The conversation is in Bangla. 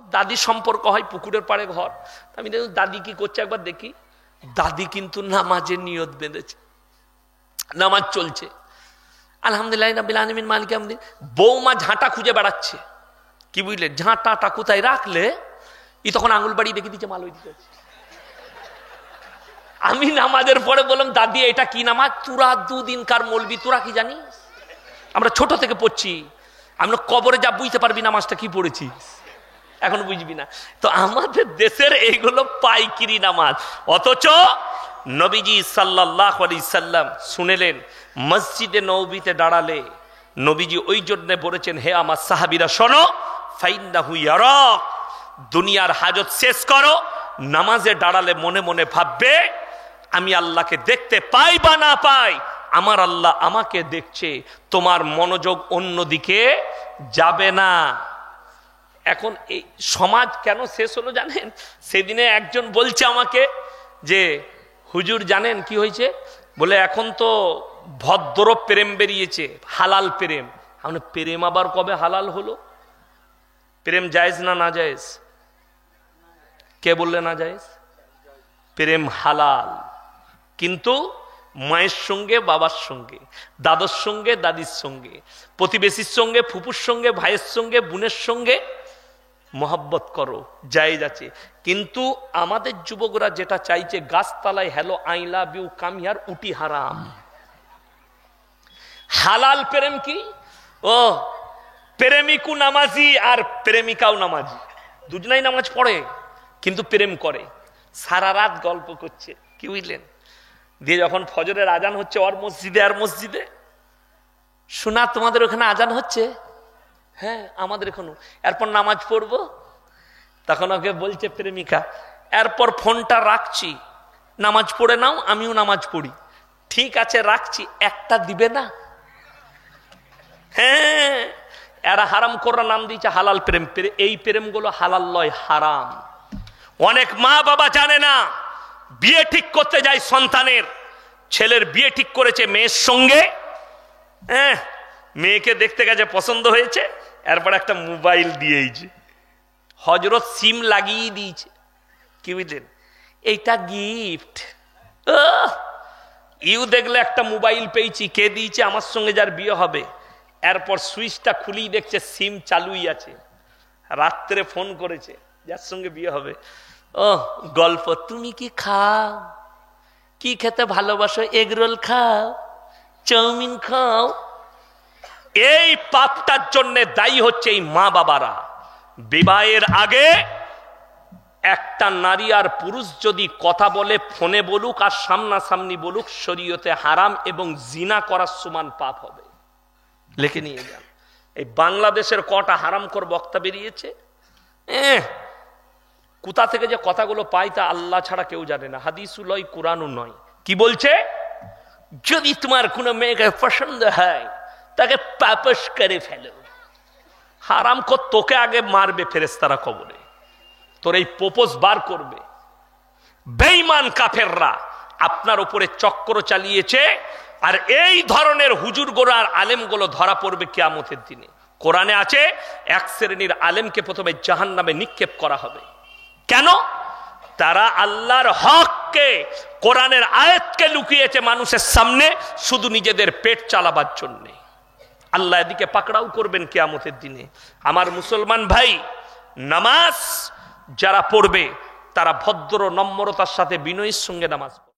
আমার দাদির সম্পর্ক হয়, পুকুরের পাড়ে ঘর। আমি দেখি দাদি কি করছে, একবার দেখি। দাদি কিন্তু নামাজের নিয়ত বেঁধেছে, নামাজ চলছে। আলহামদুলিল্লাহ রাব্বিল আলামিন মালিক আমদিন। বৌমা ঝাঁটা খুঁজে বেড়াচ্ছে, কি বুঝলে, ঝাঁটাটা কোথায় রাখলে। ই তখন আঙুল বাড়ি দেখে দিচ্ছে, মাল ওই দিকে। আমি নামাজের পরে বললাম, দাদি এটা কি নামাজ? তোরা দুদিনকার মৌলবি, তোরা কি জানিস? আমরা ছোট থেকে পড়ছি, আমরা কবরে যা বুঝতে পারবি নামাজটা কি পড়েছি, এখন বুঝবি না। তো আমাদের দেশের এইগুলো পাইকিরি নামাজ। অথচ নবীজি সাল্লাল্লাহু আলাইহি সাল্লাম শুনেলেন, মসজিদে নববীতে দাঁড়ালে নবীজি ওই জন্য বলেছেন, হে আমার সাহাবীরা শোনো, ফাইন্নাহু ইয়ারাক, দুনিয়ার হাজত শেষ করো, নামাজে দাঁড়ালে মনে মনে ভাববে আমি আল্লাহকে দেখতে পাই বা না পাই, আমার আল্লাহ আমাকে দেখছে, তোমার মনোযোগ অন্যদিকে যাবে না। এখন এই সমাজ কেন শেষ হলো জানেন? সেদিনে একজন বলছে আমাকে যে হুজুর জানেন কি হয়েছে, বলে এখন তো ভদ্র প্রেম বেরিয়েছে, হালাল প্রেম। আমরা প্রেম আবার কবে হালাল হলো? প্রেম জায়েজ না না জায়েজ? কে বললে না জায়েজ? প্রেম হালাল, কিন্তু মায়ের সঙ্গে, বাবার সঙ্গে, দাদার সঙ্গে, দাদির সঙ্গে, প্রতিবেশীর সঙ্গে, ফুপুর সঙ্গে, ভাইয়ের সঙ্গে, বোনের সঙ্গে মহব্বত করো, জায়েজ আছে। কিন্তু আমাদের যুবকরা যেটা চাইছে, গাছতলায় hello I love you come here, উটি হারাম। হালাল প্রেম কি? ও প্রেমিকও নামাজি আর প্রেমিকাও নামাজি, দুজনাই নামাজ পড়ে কিন্তু প্রেম করে, সারা রাত গল্প করছে, কি বুঝলেন? দিয়ে যখন ফজরের আজান হচ্ছে ওর মসজিদে আর মসজিদে, শোনা তোমাদের ওখানে আজান হচ্ছে, হ্যাঁ আমাদের এখানে, এরপর নামাজ পড়বো, তখন ওকে বলছে প্রেমিকা, এরপর ফোনটা রাখছি, নামাজ পড়ে নাও, আমিও নামাজ পড়ি। ঠিক আছে রাখছি, একটা দিবে না? হ্যাঁ, এরা হারাম করার নাম দিয়েছে হালাল প্রেম। এই প্রেমগুলো হালাল লয়, হারাম। অনেক মা বাবা জানে না, বিয়ে ঠিক করতে যায় সন্তানের, ছেলের বিয়ে ঠিক করেছে মেয়ের সঙ্গে, হ্যাঁ মেয়েকে দেখতে গেছে, পছন্দ হয়েছে, এরপর একটা মোবাইল দিয়েছে, হজরত সিম লাগিয়ে দিয়েছে, কি বুঝলেন, এইটা গিফট। ইউ দেখলে একটা মোবাইল পেয়েছি, কে দিয়েছে? আমার সঙ্গে যার বিয়ে হবে। এরপর সুইচটা খুলেই দেখছে সিম চালুই আছে, রাত্রে ফোন করেছে যার সঙ্গে বিয়ে হবে, ও গল্প, তুমি কি খাও, কি খেতে ভালোবাসো, এগরোল খাও, চাউমিন খাও। এই পাপটার জন্য দায়ী হচ্ছে এই মা বাবারা। বিবাহের আগে একটা নারী আর পুরুষ যদি কথা বলে, ফোনে বলুক আর সামনাসামনি বলুক, শরীয়তে হারাম এবং জিনা করার সমান পাপ হবে, লিখে নিয়ে যান। এই বাংলাদেশের কটা হারামখোর বক্তা বেরিয়েছে, কোথা থেকে যে কথাগুলো পাই তা আল্লাহ ছাড়া কেউ জানে না। হাদিসও নয়, কোরআনও নয়। কি বলছে? যদি তোমার কোনো মেয়েকে পছন্দ হয় তাকে পাপস করে ফেলো। হারামখোর তোকে আগে মারবে ফেরেশতারা কবরে, তোর এই প্রপোজ বার করবে। বেঈমান কাফেররা আপনার উপরে চক্র চালিয়েছে, আর এই ধরনের হুজুরগুলো আর আলেমগুলো ধরা পড়বে কিয়ামতের দিনে। কোরআনে আছে এক শ্রেণীর আলেমকে প্রথমে জাহান্নামে নিক্ষেপ করা হবে। কেন? তারা আল্লাহর হককে, কোরআনের আয়াতকে লুকিয়েছে মানুষের সামনে শুধু নিজেদের পেট চালাবার জন্য। আল্লাহ এদিকে পাকড়াও করবেন কিয়ামতের দিনে। আমার মুসলমান ভাই, নামাজ যারা পড়বে তারা ভদ্র নম্রতার সাথে বিনয়ের সঙ্গে নামাজ পড়বে।